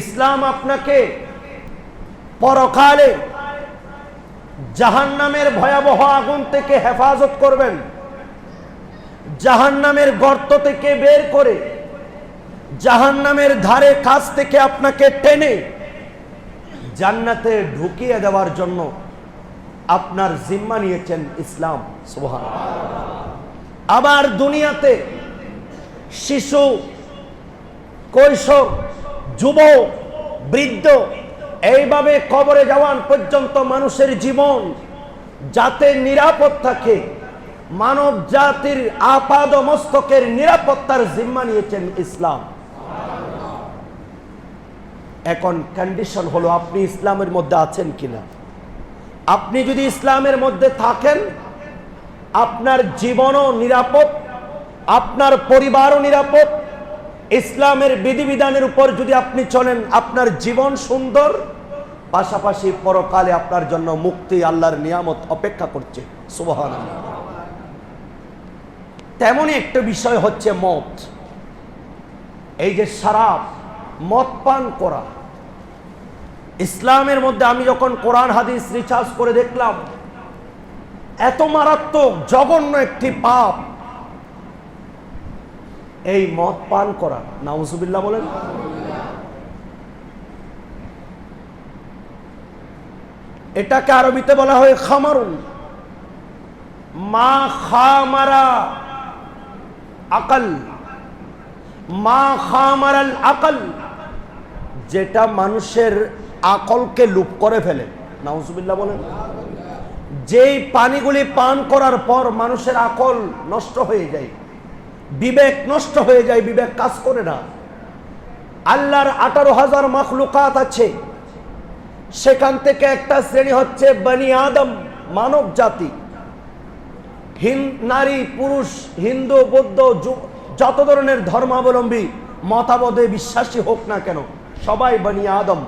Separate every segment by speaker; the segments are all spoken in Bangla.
Speaker 1: ইসলাম আপনাকে পরকালে জাহান্নামের ভয়াবহ আগুন থেকে হেফাজত করবেন, জাহান্নামের গর্ত থেকে বের করে জাহান্নামের ধারে কাছ থেকে আপনাকে টেনে জান্নাতে ঢুকিয়ে দেওয়ার জন্য আপনার জিম্মা নিয়েছেন ইসলাম। সুবহানাল্লাহ। আবার দুনিয়াতে শিশু, কৈশোর, যুবক, বৃদ্ধ, এইভাবে কবরে যাওয়ার পর্যন্ত মানুষের জীবন যাতে নিরাপদ থাকে, মানব জাতির আপাদ মস্তকের নিরাপত্তার জিম্মা নিয়েছেন ইসলাম। এখন কন্ডিশন হলো আপনি ইসলামের মধ্যে আছেন কিনা। আপনি যদি ইসলামের মধ্যে থাকেন, আপনার জীবনও নিরাপদ, আপনার পরিবারও নিরাপদ। ইসলামের বিধিবিধানের উপর যদি আপনি চলেন, আপনার জীবন সুন্দর, পাশাপাশি পরকালে আপনার জন্য মুক্তি, আল্লাহর নিয়ামত অপেক্ষা করছে। সুবহানাল্লাহ। তেমনই একটা বিষয় হচ্ছে মদ। এই যে শরাব, মদ পান করা, ইসলামের মধ্যে আমি যখন কোরআন হাদিস রিসার্চ করে দেখলাম, এত মারাত্মক জঘন্য একটি পাপ এই মদ পান করা। নাউজুবিল্লাহ বলেন। এটাকে আরবিতে বলা হয় খামারুন। মা খামারা আকল, মা খামারাল আকল, যেটা মানুষের আকলকে লুপ করে ফেলে। নাউজুবিল্লাহ বলেন। যেই পানিগুলি পান করার পর মানুষের আকল নষ্ট হয়ে যায়, বিবেক নষ্ট হয়ে যায়, বিবেক কাজ করে না। আল্লাহর 18,000 মাখলুকাত আছে, সেখান থেকে একটা শ্রেণী হচ্ছে বনি আদম, মানব জাতি। নারী, পুরুষ, হিন্দু, বৌদ্ধ, যত ধরনের ধর্মাবলম্বী, মতামতে বিশ্বাসী হোক না কেন, সবাই বনি আদম।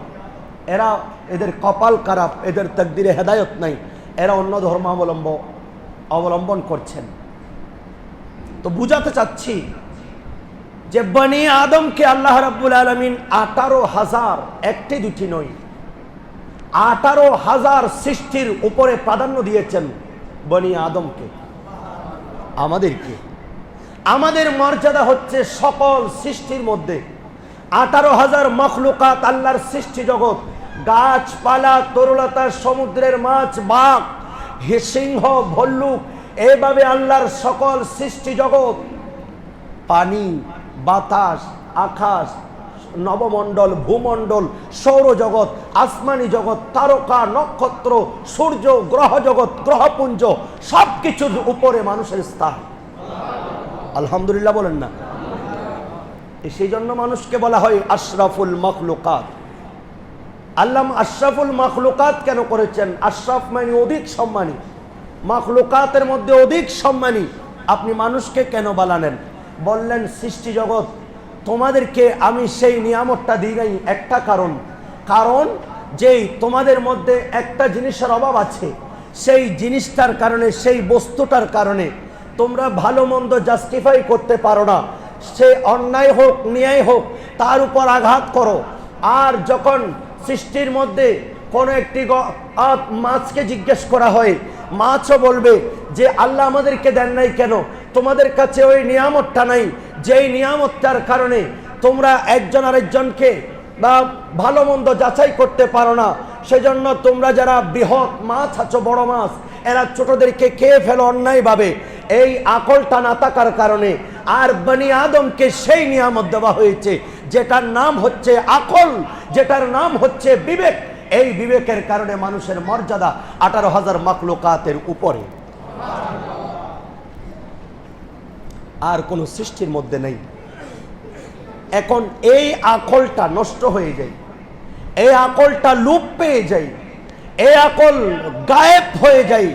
Speaker 1: এরা, এদের কপাল খারাপ, এদের তাকদিরে হেদায়ত নাই, এরা অন্য অবলম্বন করছেন। তো বুঝাতে চাচ্ছি যে বনি আদমকে আল্লাহ রাব্বুল আলামিন 18,000, একটি দুটি নয়, 18,000 সৃষ্টির উপরে প্রাধান্য দিয়েছেন বনি আদমকে। আমাদেরকে, আমাদের মর্যাদা হচ্ছে সকল সৃষ্টির মধ্যে 18,000 মখলুকাত, আল্লাহর সৃষ্টি জগৎ, গাছপালা, তরুলতা, সমুদ্রের মাছ, বাঘ, সিংহ, ভল্লুক, এইভাবে আল্লাহর সকল সৃষ্টি জগৎ, পানি, বাতাস, আকাশ, নবমণ্ডল, ভূমণ্ডল, সৌরজগৎ, আসমানি জগৎ, তারকা, নক্ষত্র, সূর্য, গ্রহ জগৎ, গ্রহপুঞ্জ, সব কিছুর উপরে মানুষের স্থান। আলহামদুলিল্লাহ বলেন না। সেই জন্য মানুষকে বলা হয় আশরাফুল মখলুকাত। আল্লাহ আশরাফুল মখলুকাত কেন করেছেন? আশরাফ মানে অধিক সম্মানী, মখলুকাতের মধ্যে অধিক সম্মানী। আপনি মানুষকে কেন বানালেন? বললেন সৃষ্টি জগৎ, তোমাদেরকে আমি সেই নিয়ামতটা দিই নাই একটা কারণ যেই তোমাদের মধ্যে একটা জিনিসের অভাব আছে, সেই জিনিসটার কারণে, সেই বস্তুটার কারণে তোমরা ভালো মন্দ জাস্টিফাই করতে পারো না। সে অন্যায় হোক, ন্যায় হোক, তার উপর আঘাত করো। আর যখন সৃষ্টির মধ্যে কোনো একটি মাছকে জিজ্ঞেস করা হয়, মাছও বলবে যে আল্লাহ আমাদেরকে দেন নাই কেন? তোমাদের কাছে ওই নিয়ামতটা নাই, যেই নিয়ামতটার কারণে তোমরা একজন আরেকজনকে বা ভালো মন্দ যাচাই করতে পারো না। সেজন্য তোমরা যারা বৃহৎ মাছ আছো, বড় মাছ, এরা ছোটদেরকে খেয়ে ফেলো অন্যায়ভাবে। এই আকলটা না থাকার কারণে আর বনি আদমকে সেই নিয়ামত দেওয়া হয়েছে যেটার নাম হচ্ছে আকল, যেটার নাম হচ্ছে বিবেক। এই বিবেকের কারণে মানুষের মর্যাদা 18,000 মাখলুকাতের উপরে, আর কোন সৃষ্টির মধ্যে নেই। এখন এই আকলটা নষ্ট হয়ে যায়, এই আকলটা লুপ পেয়ে যায়, এই আকল গায়েব হয়ে যায়।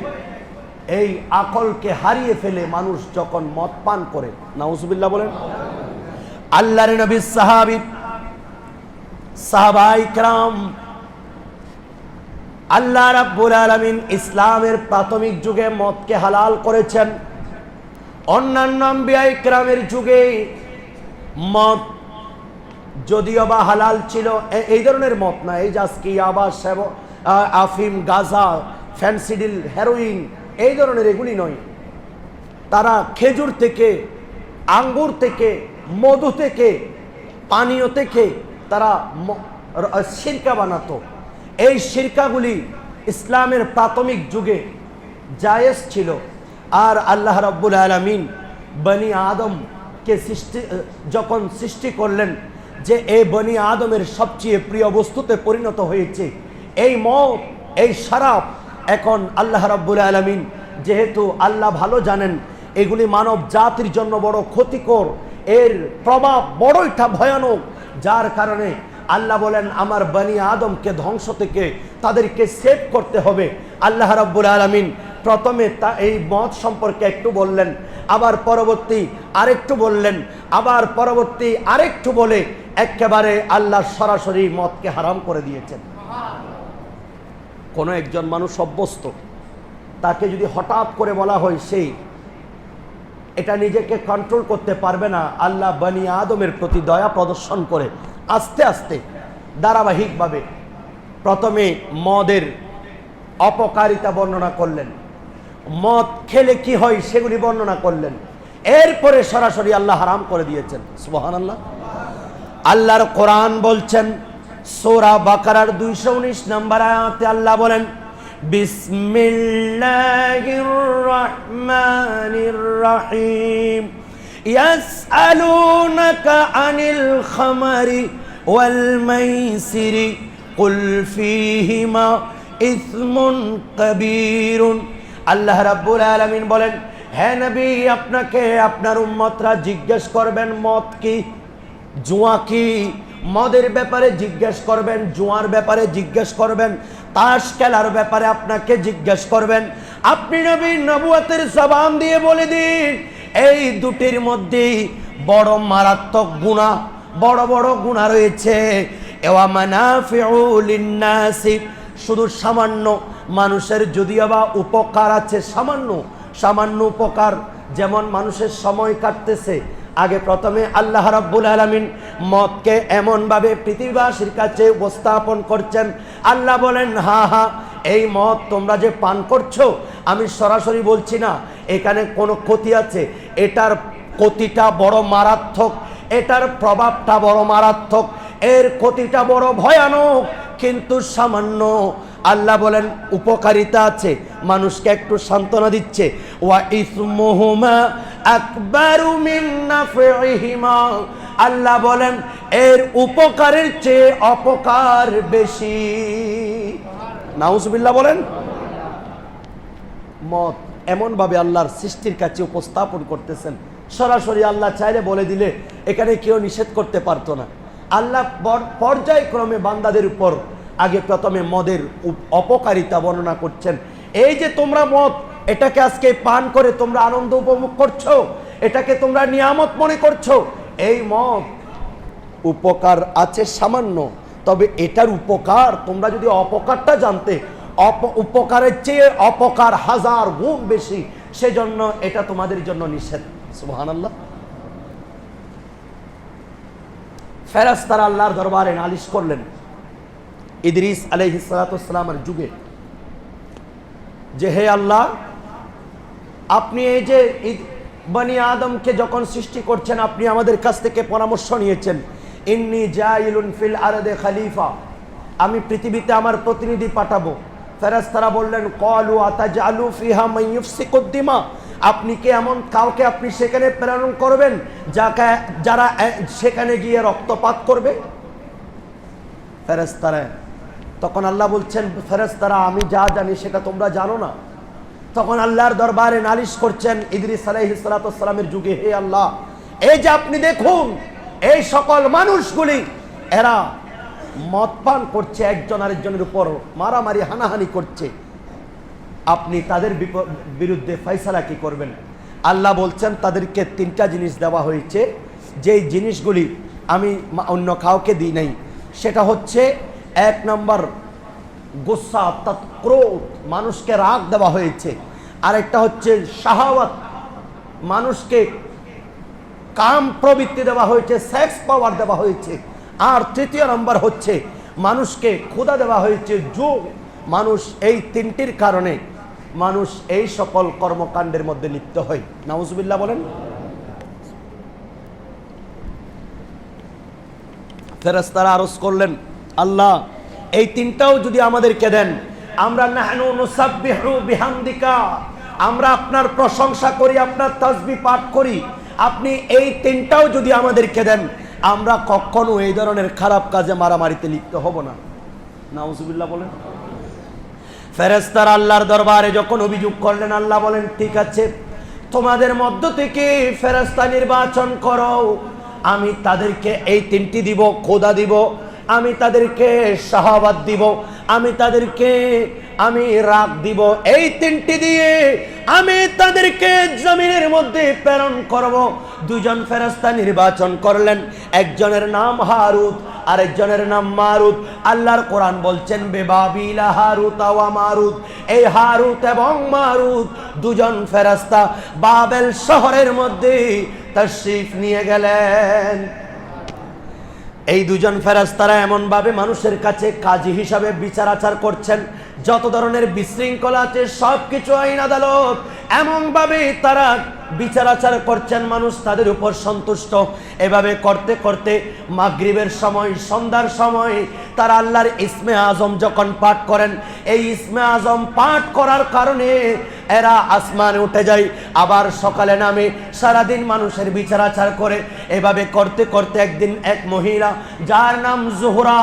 Speaker 1: এই আকলকে হারিয়ে ফেলে মানুষ যখন মদ পান করে। নাউজুবিল্লাহ বলেন। আল্লাহর নবী, সাহাবায়ে কেরাম, আল্লাহ রাব্বুল আলামিন ইসলামের প্রাথমিক যুগে মদকে হালাল করেছেন। অন্যান্য আম্বিয়া কেরামের যুগে মদ যদিও বা হালাল ছিল, এই ধরনের মদ না। এই যে আজকে ইয়াবা, আফিম, গাঁজা, ফ্যান্সিডিল, হেরোইন, এই ধরনের এগুলি নয়। তারা খেজুর থেকে, আঙ্গুর থেকে, মধু থেকে, পানীয় থেকে তারা সিরকা বানাতো। এই সিরকাগুলি ইসলামের প্রাথমিক যুগে জায়েজ ছিল। আর আল্লাহ রাব্বুল আলামিন বনি আদমকে যখন সৃষ্টি করলেন, যে এই বনি আদমের সবচেয়ে প্রিয় বস্তুতে পরিণত হয়েছে এই মদ, এই শরাব। এখন আল্লাহ রাব্বুল আলামিন, যেহেতু আল্লাহ ভালো জানেন এগুলি মানব জাতির জন্য বড় ক্ষতিকর, এর প্রভাব বড়ইটা ভয়ানক, যার কারণে আল্লাহ বলেন আমার বনি আদমকে ধ্বংস থেকে তাদেরকে সেভ করতে হবে। আল্লাহ রাব্বুল আলামিন প্রথমে এই মদ সম্পর্কে একটু বললেন, আবার পরবর্তী আরেকটু বললেন, আবার পরবর্তী আরেকটু বলে একেবারে আল্লাহ সরাসরি মদকে হারাম করে দিয়েছেন। কোনো একজন মানুষ অভ্যস্ত, তাকে যদি হঠাৎ করে বলা হয় সেই এটা নিজেকে কন্ট্রোল করতে পারবে না, আল্লাহ বনি আদমের প্রতি দয়া প্রদর্শন করে আস্তে আস্তে ধারাবাহিকভাবে প্রথমে মদের অপকারিতা বর্ণনা করলেন, মদ খেলে কি হয় সেগুলি বর্ণনা করলেন, এরপরে সরাসরি আল্লাহ হারাম করে দিয়েছেন। সুবহানাল্লাহ। আল্লাহর কোরআন বলছেন সূরা বাকারার 219 নম্বর আয়াতে আল্লাহ বলেন বিসমিল্লাহির রহমানির রহিম ইয়াসআলুনাকা আনিল খামারি ওয়াল মাইসিরি কুল ফীহিমা ইসমুন কাবীরুন। আল্লাহ রাব্বুল আলামিন বলেন, হে নবী, আপনাকে আপনার উম্মতরা জিজ্ঞেস করবেন মদ কি, জুয়া কি, মদের ব্যাপারে জিজ্ঞেস করবেন, জুয়ার ব্যাপারে জিজ্ঞেস করবেন, তাস খেলার ব্যাপারে আপনাকে জিজ্ঞেস করবেন। আপনি নবী নবুয়তের জবান দিয়ে বলে দিন এই দুটির মধ্যে বড় মারাত্মক গুনাহ, বড় বড় গুনাহ রয়েছে। ওয়া মানাফিউ লিন্নাসি, শুধু সামান্য মানুষের যদিও বা উপকার আছে, সামান্য সামান্য উপকার, যেমন মানুষের সময় কাটতেছে। আগে প্রথমে আল্লাহ রাব্বুল আলামিন মদকে এমনভাবে পৃথিবীবাসীর কাছে উপস্থাপন করছেন, আল্লাহ বলেন হা হা এই মদ তোমরা যে পান করছো, আমি সরাসরি বলছি না এখানে কোনো ক্ষতি আছে, এটার ক্ষতিটা বড় মারাত্মক, এটার প্রভাবটা বড় মারাত্মক, এর ক্ষতিটা বড় ভয়ানক, কিন্তু সামান্য আল্লাহ বলেন উপকারিতা আছে, মানুষকে একটু সান্ত্বনা দিচ্ছে। ওয়া ইসমুহুমা আকবারু মিন নাফিহিমা, আল্লাহ বলেন এর উপকারের চেয়ে অপকার বেশি। নাউজুবিল্লাহ বলেন। মদ এমন ভাবে আল্লাহর সৃষ্টির কাছে উপস্থাপন করতেছেন, সরাসরি আল্লাহ চাইলে বলে দিলে এখানে কেউ নিষেধ করতে পারতো না। আল্লাহ পর্যায়ক্রমে বান্দাদের উপর আগে প্রথমে মদের অপকারিতা বর্ণনা করছেন। এই যে তোমরা মদ, এটাকে আজকে পান করে তোমরা আনন্দ উপভোগ করছো, এটাকে তোমরা নিয়ামত মনে করছো, এই মদ উপকার আছে সামান্য, তবে এটার উপকার তোমরা যদি অপকারটা জানতে, উপকারের চেয়ে অপকার 1000 গুণ বেশি, সেজন্য এটা তোমাদের জন্য নিষেধ। সুবহানাল্লাহ। ফেরেশতারা আল্লাহর দরবারে নালিশ করলেন ইদ্রিস আলাইহিস সালাতু ওয়াস সালামের যুগে, যে হে আল্লাহ, আপনি এই যে বনি আদমকে যখন সৃষ্টি করছেন, আপনি আমাদের কাছ থেকে পরামর্শ নিয়েছেন, ইন্নী জাইলুন ফিল আরদে খলিফা, আমি পৃথিবীতে আমার প্রতিনিধি পাঠাবো। ফেরেশতারা বললেন ক্বালু আতাজআলু ফিহা মান ইউফসিকুদ দিমা, আপনি কি এমন কাউকে আপনি সেখানে প্রেরণ করবেন যারা সেখানে গিয়ে রক্তপাত করবে? ফেরেশতারা তখন আল্লাহ বলছেন, ফেরেশতারা আমি যা জানি সেটা তোমরা জানো না। তখন আল্লাহর দরবারে নালিশ করছেন ইদ্রিস আলাইহিস সালাতু ওয়াস সালামের যুগে, হে আল্লাহ, এই যে আপনি দেখুন এই সকল মানুষগুলি এরা মদ পান করছে, একজন আরেকজনের উপর মারামারি হানাহানি করছে, আপনি তাদের বিরুদ্ধে ফয়সালা কি করবেন? আল্লাহ বলছেন তাদেরকে 3টা জিনিস দেওয়া হয়েছে, যেই জিনিসগুলি আমি অন্য কাউকে দিই নাই। সেটা হচ্ছে 1 নম্বর গুসা অর্থাৎ ক্রোধ, মানুষকে রাগ দেওয়া হয়েছে। আরেকটা হচ্ছে শাহাওয়াত, মানুষকে কাম প্রবৃত্তি দেওয়া হয়েছে, সেক্স পাওয়ার দেওয়া হয়েছে। আর তৃতীয় নাম্বার হচ্ছে মানুষকে ক্ষুধা দেওয়া হয়েছে জো। মানুষ এই তিনটির কারণে মানুষ এই সকল কর্মকাণ্ডের মধ্যে লিপ্ত হয়। নাউজুবিল্লাহ বলেন। ফেরেশতারা আরজ করলেন, আল্লাহ এই তিনটাও যদি আমাদেরকে দেন, আমরা নাহনু নুসাব্বিহু বিহামদিকা, আমরা আপনার প্রশংসা করি, আপনার তাসবিহ পাঠ করি, আপনি এই তিনটাও যদি আমাদেরকে দেন, আমরা কখনো এই ধরনের খারাপ কাজে মারামারিতে লিপ্ত হব না। নাউজুবিল্লাহ বলেন। ফেরেশতারা আল্লাহর দরবারে যখন অভিযোগ করলেন, আল্লাহ বলেন ঠিক আছে, তোমাদের মধ্য থেকে ফেরেশতা নির্বাচন করো, আমি তাদেরকে এই তিনটি দিব, খোদা দিব, আমি তাদেরকে শাহাবাত দিব, আমি তাদেরকে আমি রাগ দিব, এই তিনটি দিয়ে আমি তাদেরকে জমিনের মধ্যে প্রেরণ করব। দুজন ফেরেশতা নির্বাচন করলেন, একজনের নাম হারুত, আরেকজনের নাম মারুত। আল্লাহর কোরআন বলছেন বেবাবিলা হারুত ওয়া মারুত, এই হারুত এবং মারুত দুজন ফেরেশতা বাবেল শহরের মধ্যে তাশরীফ নিয়ে গেলেন। এই দুজন ফেরেশতারা এমন ভাবে মানুষের কাছে কাজী হিসাবে বিচার আচার করছেন, যত ধরনের বিশৃঙ্খলা আছে সবকিছু আইন আদালত এমন ভাবে তারা বিচার আচার করছেন, মানুষ তাদের উপর সন্তুষ্ট। এভাবে করতে করতে মাগরিবের সময়, সন্ধ্যার সময় তারা আল্লাহর ইসমে আজম যখন পাঠ করেন, এই ইসমে আজম পাঠ করার কারণে এরা আসমানে উঠে যায়, আবার সকালে নামে, সারাদিন মানুষের বিচার আচার করে। এভাবে করতে করতে একদিন এক মহিলা যার নাম জোহরা,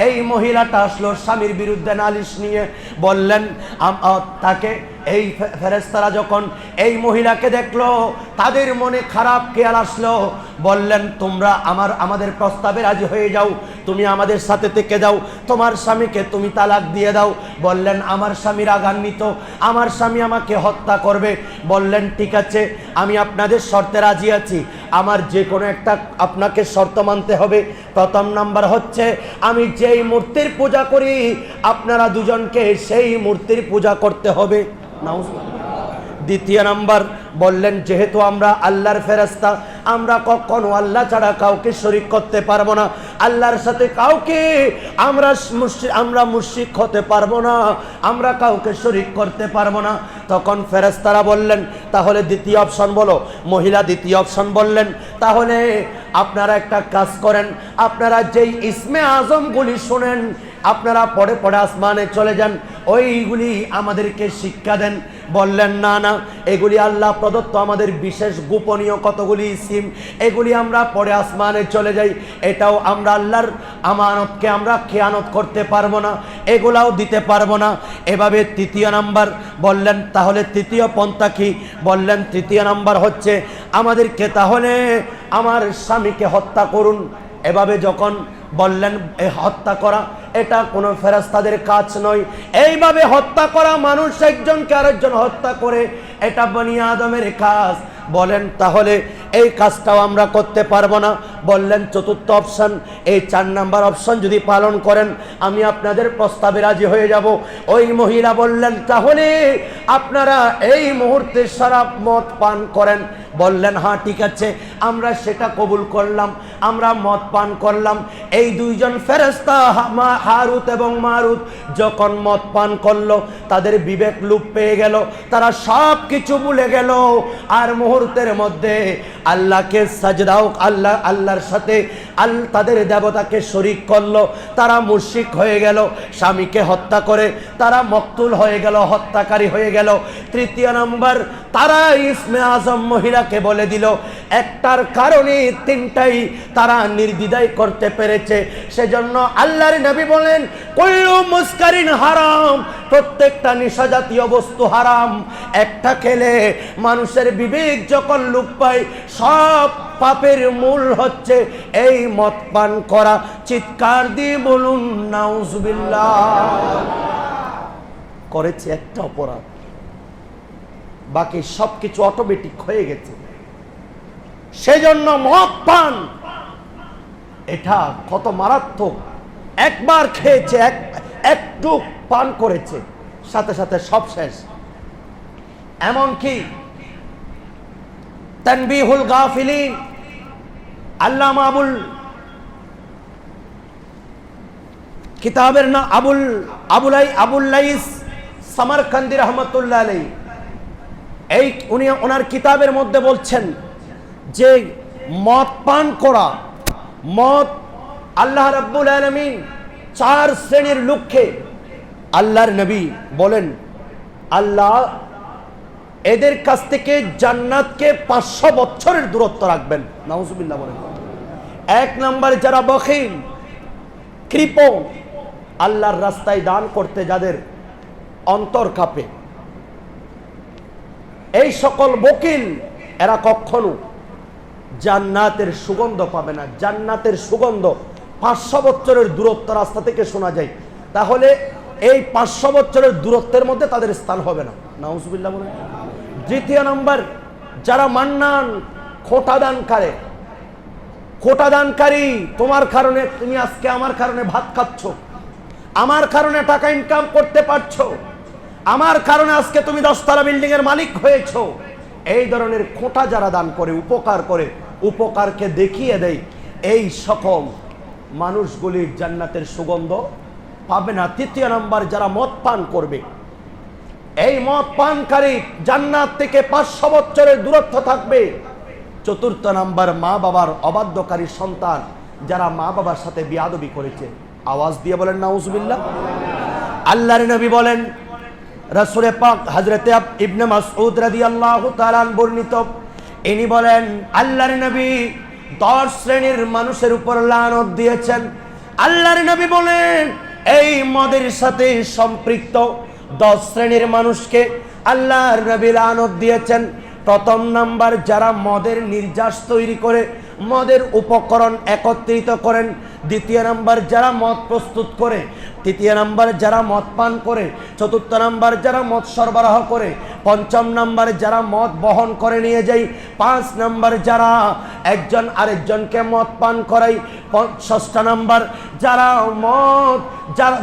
Speaker 1: এই মহিলাটা আসলো স্বামীর বিরুদ্ধে নালিশ নিয়ে। বললেন তাকে, এই ফেরেশতারা যখন এই মহিলাকে দেখলো তাদের মনে খারাপ খেয়াল আসলো, বললেন তোমরা আমাদের প্রস্তাবে রাজি হয়ে যাও, তুমি আমাদের সাথে থেকে যাও, তোমার স্বামীকে তুমি তালাক দিয়ে দাও। বললেন আমার স্বামী রাগান্বিত, আমার স্বামী আমাকে হত্যা করবে। বললেন ঠিক আছে, আমি আপনাদের শর্তে রাজি আছি, আমার যে কোনো একটা আপনাকে শর্ত মানতে হবে। প্রথম নাম্বার হচ্ছে আমি যেই মূর্তির পূজা করি আপনারা দুজনকে সেই মূর্তির পূজা করতে হবে। দ্বিতীয় নাম্বার বললেন যেহেতু আমরা আল্লাহর ফেরেশতা, আমরা কখনো আল্লাহ ছাড়া কাউকে শরীক করতে পারবো না, আল্লাহর সাথে কাউকে আমরা মুশরিক হতে পারবো না, আমরা কাউকে শরীক করতে পারবো না। তখন ফেরেশতারা বললেন তাহলে দ্বিতীয় অপশন বলো। মহিলা দ্বিতীয় অপশন বললেন, তাহলে আপনারা একটা কাজ করেন, আপনারা যেই ইসমে আজমগুলি শুনেন আপনারা পড়ে পড়ে আসমানে চলে যান, ওইগুলি আমাদেরকে শিক্ষা দেন। বললেন না না, এগুলি আল্লাহ প্রদত্ত আমাদের বিশেষ গোপনীয় কতগুলি ইসিম, এগুলি আমরা পড়ে আসমানে চলে যাই, এটাও আমরা আল্লাহর আমানতকে আমরা খেয়ানত করতে পারবো না, এগুলাও দিতে পারবো না। এভাবে তৃতীয় নাম্বার বললেন, তাহলে তৃতীয় পন্থা কি? বললেন তৃতীয় নাম্বার হচ্ছে আমাদেরকে তাহলে আমার স্বামীকে হত্যা করুন। এভাবে যখন বললেন হত্যা করা এটা কোনো ফেরেশতাদের কাজ নয়, এইভাবে হত্যা করা, মানুষ একজনকে আরেকজন হত্যা করে, এটা বনি আদমের কাজ। বলেন তাহলে এই কাজটাও আমরা করতে পারবো না। বললেন চতুর্থ অপশন, এই 4 নাম্বার অপশন যদি পালন করেন আমি আপনাদের প্রস্তাবে রাজি হয়ে যাব। ওই মহিলা বললেন তাহলে আপনারা এই মুহূর্তে শরাব মদ পান করেন। বললেন হ্যাঁ ঠিক আছে, আমরা সেটা কবুল করলাম, আমরা মদ পান করলাম। এই দুইজন ফেরেশতা হারুত এবং মারুত যখন মদ পান করলো তাদের বিবেক লোপ পেয়ে গেল, তারা সব কিছু ভুলে গেল, আর মুহূর্তের মধ্যে আল্লাহকে সাজদাও আল্লাহর সাথে তাদের দেবতাকে শরীক করলো, তারা মুশরিক হয়ে গেল, স্বামীকে হত্যা করে তারা মকতুল হয়ে গেল, হত্যাকারী হয়ে গেল। তৃতীয় নাম্বার তারা ইসমে আজম মহিলাকে বলে দিল, একটার কারণে তিনটাই তারা নির্দ্বিধায় করতে পেরেছে। সেজন্য আল্লাহর নবী বলেন কুল্লু মুসকারিন হারাম, প্রত্যেকটা নেশা জাতীয় বস্তু হারাম। একটা খেলে মানুষের বিবেক যখন লোপ পায়, সব পাপের মূল হচ্ছে এই মদ পান করা। চিৎকার দিয়ে বলুন নাউজুবিল্লাহ। করেছে একটা অপরাধ, বাকি সবকিছু অটোমেটিক হয়ে গেছে। সেজন্য মদ পান এটা কত মারাত্মক। একবার খেয়েছে, একটু পান করেছে, সাথে সাথে সব শেষ। এমনকি তানবিহুল গাফিলিন আল্লামা আবুল কিতাবের নাম আবুল্লাইস সামারকান্দি রহমতুল্লাহ আলাইহি। এই উনি ওনার কিতাবের মধ্যে বলছেন যে মদ পান করা, মদ আল্লাহ রাব্বুল আলামিন 4 শ্রেণীর লোককে, আল্লাহর নবী বলেন আল্লাহ এদের কাছ থেকে জান্নাতকে 500 বছরের দূরত্ব রাখবেন। নাউজুবিল্লাহ বলেন। 1 নম্বরে যারা বখিল, কৃপণ, আল্লাহর রাস্তায় দান করতে যাদের অন্তর কাঁপে, এই সকল বকিল এরা কখনো জান্নাতের সুগন্ধ পাবে না। জান্নাতের সুগন্ধ 500 বছরের দূরত্ব রাস্তা থেকে শোনা যায়, তাহলে এই 500 বছরের দূরত্বের মধ্যে তাদের স্থান হবে না। নাউজুবিল্লাহ বলেন। দ্বিতীয় নম্বর যারা মান্নান, খোটা দানকারী, খোটা দানকারী, তোমার কারণে তুমি আজকে আমার কারণে ভাত খাচ্ছ, আমার কারণে টাকা ইনকাম করতে পারছো, আমার কারণে আজকে তুমি 10 তলা বিল্ডিং এর মালিক হয়েছো, এই ধরনের খোটা যারা দান করে, উপকার করে, উপকারকে দেখিয়ে দেয়, এই সকল মানুষগুলি জান্নাতের সুগন্ধ পাবে না। তৃতীয় নম্বর যারা মদ পান করবে, এই মদ পানকারী জান্নাত থেকে 500 বছরের দূরত্ব থাকবে। চতুর্থ নম্বর মা বাবার অবাধ্যকারী সন্তান, যারা মা বাবার সাথে বিয়াদবি করেছে। আওয়াজ দিয়ে বলেন নাউজুবিল্লাহ। আল্লাহর নবী বলেন, রাসূল পাক হযরত ইবনে মাসউদ রাদিয়াল্লাহু তাআলা বর্ণিত, ইনি বলেন আল্লাহর নবী 10 শ্রেণীর মানুষের উপর লানত দিয়েছেন। আল্লাহর নবী বলেন এই মদের সাথে সম্পৃক্ত 10 শ্রেণীর মানুষকে আল্লাহর নবী লানত দিয়েছেন। প্রথম নাম্বার যারা মদের নির্যাস তৈরি করে, মদের উপকরণ একত্রিত করেন। দ্বিতীয় নাম্বার যারা মদ প্রস্তুত করে। তৃতীয় নাম্বার যারা মদ পান করে। চতুর্থ নাম্বার যারা মদ সরবরাহ করে। পঞ্চম নাম্বার যারা মদ বহন করে নিয়ে যায়। 5 নাম্বার যারা একজন আরেকজনকে মদ পান করায়। ষষ্ঠ নাম্বার যারা মদ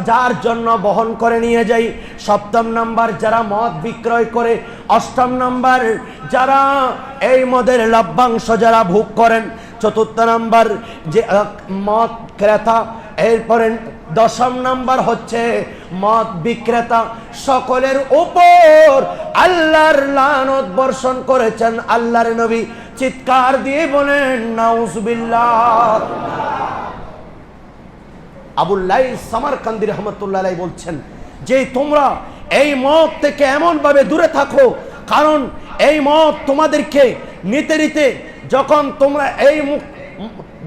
Speaker 1: যার জন্য বহন করে নিয়ে যায়। সপ্তম নাম্বার যারা মদ বিক্রয় করে। অষ্টম নাম্বার যারা এই মদের লভ্যাংশ যারা ভোগ করেন। চতুর্থ নাম্বার যে মদ ক্রেতা। এরপরে দশম নাম্বার হচ্ছে মদ বিক্রেতা। সকলের উপর আল্লাহর লানত বর্ষণ করেছেন আল্লাহর নবী। চিৎকার দিয়ে বলেন নাউজুবিল্লাহ। আবুল্লাইস সামারকান্দি রহমতুল্লাহ আলাইহি বলছেন যে তোমরা এই মদ থেকে এমন ভাবে দূরে থাকো, কারণ এই মদ তোমাদেরকে নিতে নিতে যখন তোমরা এই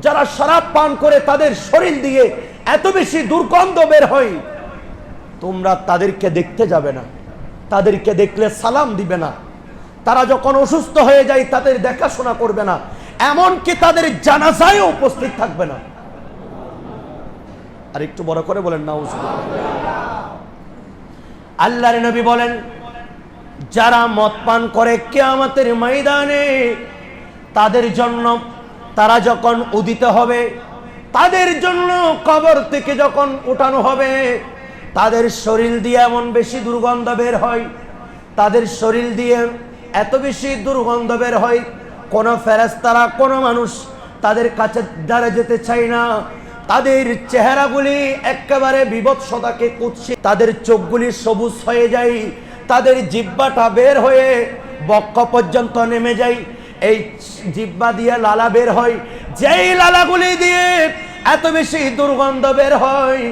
Speaker 1: যারা শরাব পান করে তাদের শরীর দিয়ে এত বেশি দুর্গন্ধ বের হয়, তোমরা তাদেরকে দেখতে যাবে না, তাদেরকে দেখলে সালাম দিবে না, তারা যখন অসুস্থ হয়ে যায় তাদের দেখাশোনা করবে না, এমনকি তাদের জানাজায় উপস্থিত থাকবে না। আর একটু বড় করে বলেন নাউজুবিল্লাহ। আল্লাহর নবী বলেন যারা মদ পান করে কিয়ামতের ময়দানে তাদের জন্য, তারা যখন উদিত হবে, তাদের জন্য কবর থেকে যখন উঠানো হবে, তাদের শরীর দিয়ে এমন বেশি দুর্গন্ধ বের হয়, তাদের শরীর দিয়ে এত বেশি দুর্গন্ধ বের হয়, কোন ফেরেশতারা কোন মানুষ তাদের কাছে দ্বারা যেতে চায় না। তাদের চেহারাগুলি একেবারে বিভৎসতাকে কুৎসিত, তাদের চোখগুলি সবুজ হয়ে যায়, তাদের জিহ্বাটা বের হয়ে বক্ষ পর্যন্ত নেমে যায়। এই জিহ্বা দিয়ে লালা বের হয়, যেই লালাগুলি দিয়ে এত বেশি দুর্গন্ধ বের হয়,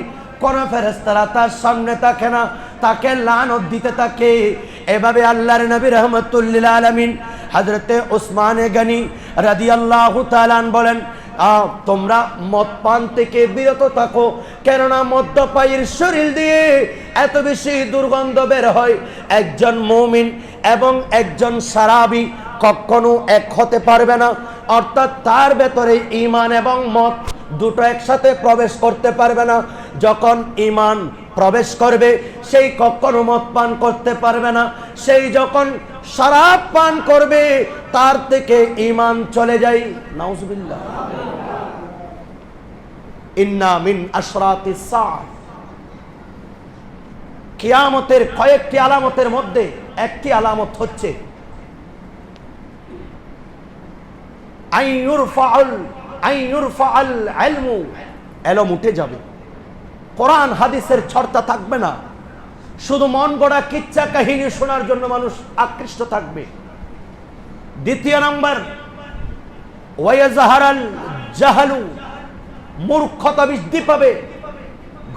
Speaker 1: কোন ফেরেশতারা তার সামনে থাকে না, তাকে লানত দিতে থাকে। এভাবে আল্লাহর নবী রাহমাতুল লিল আলামিন হযরতে ওসমান গনি রাদিয়াল্লাহু তাআলা বলেন তোমরা মদ পান থেকে বিরত থাকো, কেননা মদ্যপায়ীর শরীর দিয়ে এত বেশি দুর্গন্ধ বের হয়, একজন মুমিন এবং একজন সারাবি কখনো এক হতে পারবে না। অর্থাৎ তার ভেতরে ঈমান এবং মদ দুটো একসাথে প্রবেশ করতে পারবে না। যখন ঈমান প্রবেশ করবে সেই কখনো মদ পান করতে পারবে না, সেই যখন শরাব পান করবে তার থেকে ঈমান চলে যায়। নাউজুবিল্লাহ। ইন্না মিন আশরাতিস সাআ, কিয়ামতের কয়েকটি আলামতের মধ্যে একটি আলামত হচ্ছে আইয়ুরফাল ইলমু, এলম উঠে যাবে। কোরআন হাদিসের চর্চা থাকবে না, শুধু মন গড়া কিচ্ছা কাহিনী শোনার জন্য মানুষ আকৃষ্ট থাকবে। দ্বিতীয় নাম্বার, ওয়ায়াজহারাল জাহালু, মূর্খতা বৃদ্ধি পাবে।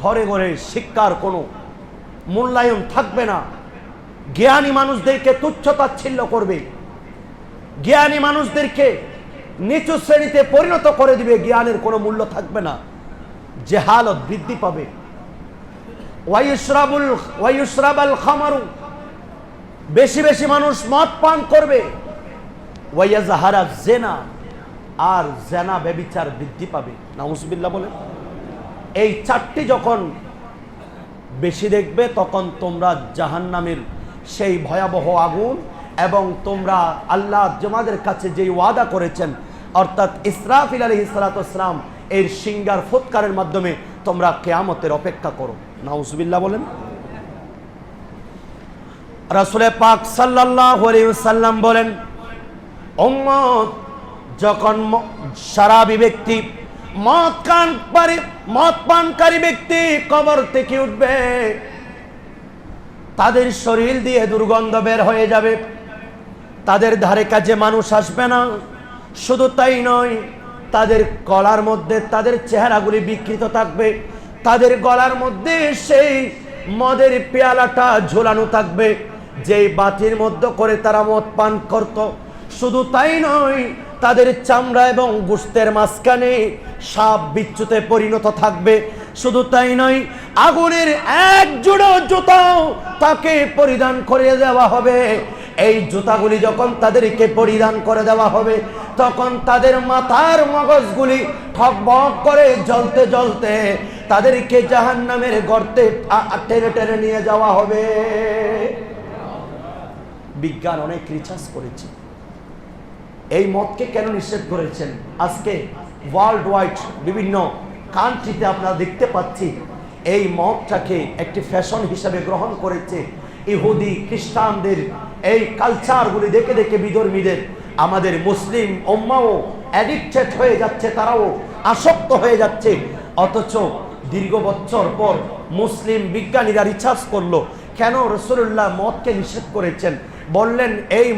Speaker 1: ঘরে ঘরে শিক্ষার কোনো মূল্যায়ন থাকবে না। জ্ঞানী মানুষদেরকে তুচ্ছ-তাচ্ছিল্য করবে, জ্ঞানী মানুষদেরকে নিচু শ্রেণীতে পরিণত করে দিবে, জ্ঞানের কোনো মূল্য থাকবে না। জেহালত বৃদ্ধি পাবে। ওয়ায়ুশরাবাল খামারু, বেশি বেশি মানুষ মদ পান করবে। ওয়ায়াজহারা জেনা, আর জেনা ব্যভিচার বৃদ্ধি পাবে। নাউজুবিল্লাহ বলে। এই চারটি যখন বেশি দেখবে তখন তোমরা জাহান্নামের সেই ভয়াবহ আগুন এবং তোমরা আল্লাহ তোমাদের কাছে যে ওয়াদা করেছেন অর্থাৎ ইসরাফিল আলাইহিস সালাতু ওয়াস সালাম এর সিঙ্গার ফুৎকারের মাধ্যমে তোমরা কিয়ামতের অপেক্ষা করো। নাউজুবিল্লাহ বলেন। রাসূল পাক সাল্লাল্লাহু আলাইহি ওয়াসাল্লাম বলেন, উম্মত যখন শরাবী ব্যক্তি মদ পানকারী ব্যক্তি কবর থেকে উঠবে, তাদের শরীর দিয়ে দুর্গন্ধ বের হয়ে যাবে, তাদের ধারে কাছে মানুষ আসবে না। শুধু তাই নয়, তাদের গলার মধ্যে তাদের চেহারাগুলি বিকৃত থাকবে, তাদের গলার মধ্যে সেই মদের পেয়ালাটা ঝোলানো থাকবে যেই বাটির মধ্যে করে তারা মদ পান করত। শুধু তাই নয়, তাদের চামড়া এবং গোশতের মাঝখানে সাপ বিচ্যুতে পরিণত থাকবে। শুধু তাই নয়, আগুনের এক জোড়া জুতাও তাকে পরিধান করে দেওয়া হবে। এই জুতাগুলি যখন তাদেরকে পরিধান করে দেওয়া হবে তখন তাদের মাথার মগজগুলি ঠকবক করে জ্বলতে জ্বলতে তাদেরকে জাহান্নামের গর্তে টেনে টেনে নিয়ে যাওয়া হবে। বিজ্ঞান অনেক রিসার্চ করেছে এই মদকে কেন নিষেধ করেছেন। আজকে ওয়ার্ল্ড ওয়াইড বিভিন্ন কান্ট্রিতে আপনারা দেখতে পাচ্ছি এই মদটাকে একটি ফ্যাশন হিসাবে গ্রহণ করেছে। ইহুদি খ্রিস্টানদের এই কালচারগুলি দেখে দেখে বিধর্মীদের আমাদের মুসলিম উম্মাও অ্যাডিক্টেড হয়ে যাচ্ছে, তারাও আসক্ত হয়ে যাচ্ছে। অথচ দীর্ঘ বছর পর মুসলিম বিজ্ঞানীরা রিসার্চ করলো কেন রাসূলুল্লাহ মদকে নিষেধ করেছেন। বললেন এই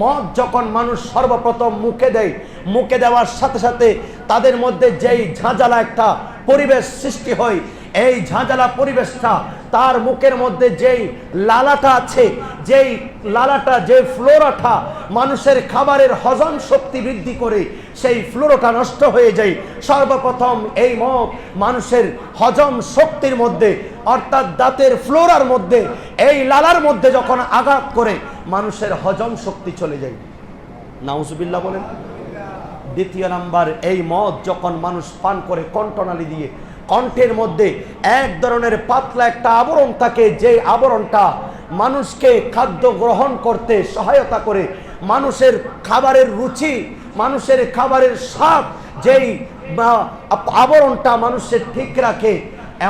Speaker 1: মদ যখন মানুষ সর্বপ্রথম মুখে দেয়, মুখে দেওয়ার সাথে সাথে তাদের মধ্যে যেই ঝাঁঝালা একটা পরিবেশ সৃষ্টি হয়, এই ঝাঁঝালা পরিবেশটা তার মুখের মধ্যে যেই লালাটা আছে, যেই লালাটা যে ফ্লোরাটা মানুষের খাবারের হজম শক্তি বৃদ্ধি করে, সেই ফ্লোরাটা নষ্ট হয়ে যায়। সর্বপ্রথম এই মদ মানুষের হজম শক্তির মধ্যে অর্থাৎ দাঁতের ফ্লোরার মধ্যে এই লালার মধ্যে যখন আঘাত করে মানুষের হজম শক্তি চলে যায়। নাউজুবিল্লাহ বলেন। দ্বিতীয় নাম্বার, এই মদ যখন মানুষ পান করে কণ্ঠনালী দিয়ে, কণ্ঠের মধ্যে এক ধরনের পাতলা একটা আবরণ থাকে, যে আবরণটা মানুষকে খাদ্য গ্রহণ করতে সহায়তা করে, মানুষের খাবারের রুচি, মানুষের খাবারের স্বাদ, যেই আবরণটা মানুষের ঠিক রাখে।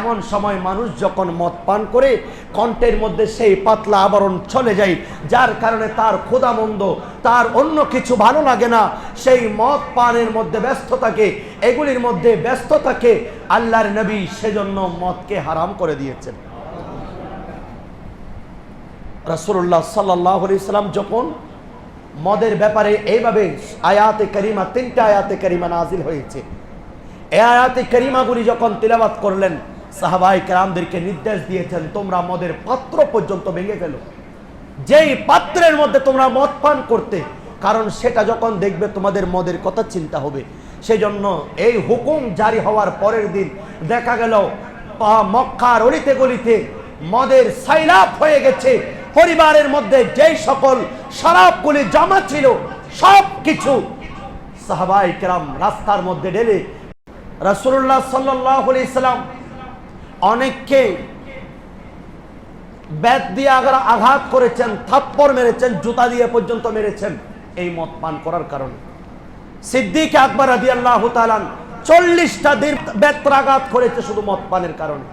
Speaker 1: এমন সময় মানুষ যখন মদ পান করে কণ্ঠের মধ্যে সেই পাতলা আবরণ চলে যায়, যার কারণে তার ক্ষুধামন্দ, তার অন্য কিছু ভালো লাগে না, সেই মদ পানের মধ্যে ব্যস্ত থাকে, এগুলির মধ্যে ব্যস্ত থাকে। আল্লাহর নবী সেজন্য মদকে হারাম করে দিয়েছেন। রাসূলুল্লাহ সাল্লাল্লাহু আলাইহি সাল্লাম যখন মদের ব্যাপারে এইভাবে আয়াতে কারিমা, 3টা আয়াতে কারিমা নাজিল হয়েছে, এই আয়াতে কারিমাগুলি যখন তিলাওয়াত করলেন, সাহাবায়ে কেরামদেরকে নির্দেশ দিয়েছেন তোমরা মদের পাত্র পর্যন্ত ভেঙে ফেলো, যেই পাত্রের মধ্যে তোমরা মদ পান করতে, কারণ সেটা যখন দেখবে তোমাদের মদের কথা চিন্তা হবে। সেজন্য এই হুকুম জারি হওয়ার পরের দিন দেখা গেল মক্কার অলিতে গলিতে মদের সাইলাপ হয়ে গেছে। পরিবারের মধ্যে যেই সকল শরাবগুলি জমা ছিল সব কিছু সাহাবায়ে কেরাম রাস্তার মধ্যে ঢেলে রাসূলুল্লাহ সাল্লাল্লাহু আলাইহি সাল্লাম অনেককে ব্যাট দিয়ে আঘাত করেছেন, থাপ্পড় মেরেছেন, জুতা দিয়ে পর্যন্ত মেরেছেন এই মদ পান করার কারণে। সিদ্দিক আকবর রাদিয়াল্লাহু তাআলা 40টা দিন বেত্রাঘাত করেছে শুধু মদ পানের কারণে।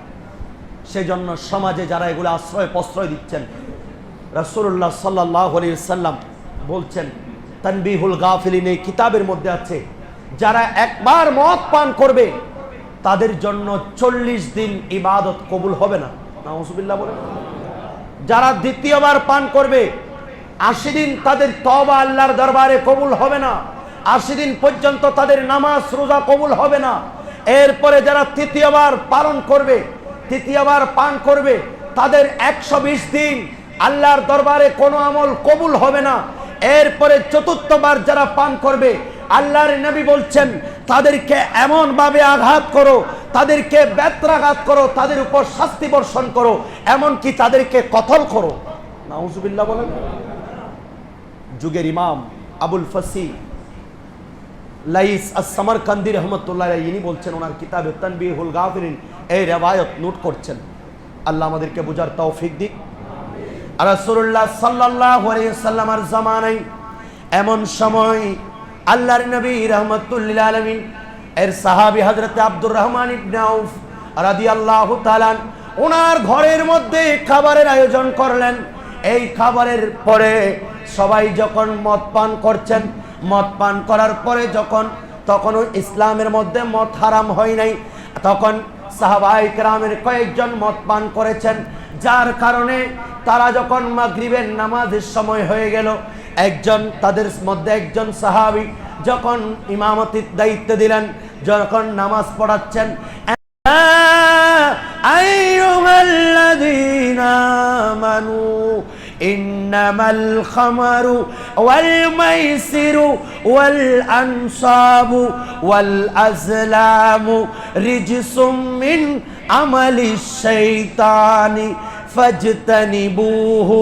Speaker 1: সেজন্য সমাজে যারা এগুলো আশ্রয় প্রশ্রয় দিচ্ছেন, রাসূলুল্লাহ সাল্লাল্লাহু আলাইহি সাল্লাম বলছেন, তানবিহুল গাফিলিন এই কিতাবের মধ্যে আছে, যারা একবার মদ পান করবে তাদের জন্য 40 দিন ইবাদত কবুল হবে না। নাউজুবিল্লাহ বলেন। যারা দ্বিতীয়বার পান করবে 80 দিন তাদের তওবা আল্লাহর দরবারে কবুল হবে না। 80 দিন পর্যন্ত তাদের নামাজ রোজা কবুল হবে না। এরপরে যারা তৃতীয়বার তৃতীয়বার পান করবে তাদের 120 দিন আল্লাহর দরবারে কোনো আমল কবুল হবে না। এরপরে চতুর্থবার যারা পান করবে আল্লাহর নবী বলছেন তাদেরকে এমন ভাবে আঘাত করো, তাদেরকে বেত্রাঘাত করো, তাদের উপর শাস্তি বর্ষণ করো, এমনকি তাদেরকে কতল করো। নাউজুবিল্লাহ বলেন। যুগের ইমাম আবুল ফাসি লাইস আস-সামারকান্দি রাহমাতুল্লাহ আলাইহি ইনি বলছেন, ওনার কিতাবে তানবিহুল গাফিলিন এই রিওয়ায়াত নোট করছেন। আল্লাহ আমাদেরকে বুঝার তৌফিক দিক। রাসূলুল্লাহ সাল্লাল্লাহু আলাইহি ওয়াসাল্লামের জামানায় এমন সময় আল্লাহর নবী রাহমাতুল লিল আলামিন এর সাহাবী হযরত আব্দুর রহমান ইবনে আউফ রাদিয়াল্লাহু তাআলা ওনার ঘরের মধ্যে খাবারের আয়োজন করলেন। এই খাবারের পরে সবাই যখন মদ পান করছেন, মদ পান করার পরে তখনও ইসলামের মধ্যে মদ হারাম হয় নাই, তখন সাহাবায়ে কেরামের কয়েকজন মদ পান করেছেন, যার কারণে তারা যখন মাগরিবের নামাজের সময় হয়ে গেল, তাদের মধ্যে একজন সাহাবী যখন ইমামতির দায়িত্ব দিলেন, যখন নামাজ পড়াচ্ছেন, আইয়ুহাল্লাযীনা আমানু ইন্নামাল খামারু ওয়াল মাইসিরু ওয়াল আনসাবু ওয়াল আজলামু রিজসুম মিন আমালিশ শাইতানি ফাজতানিবুহু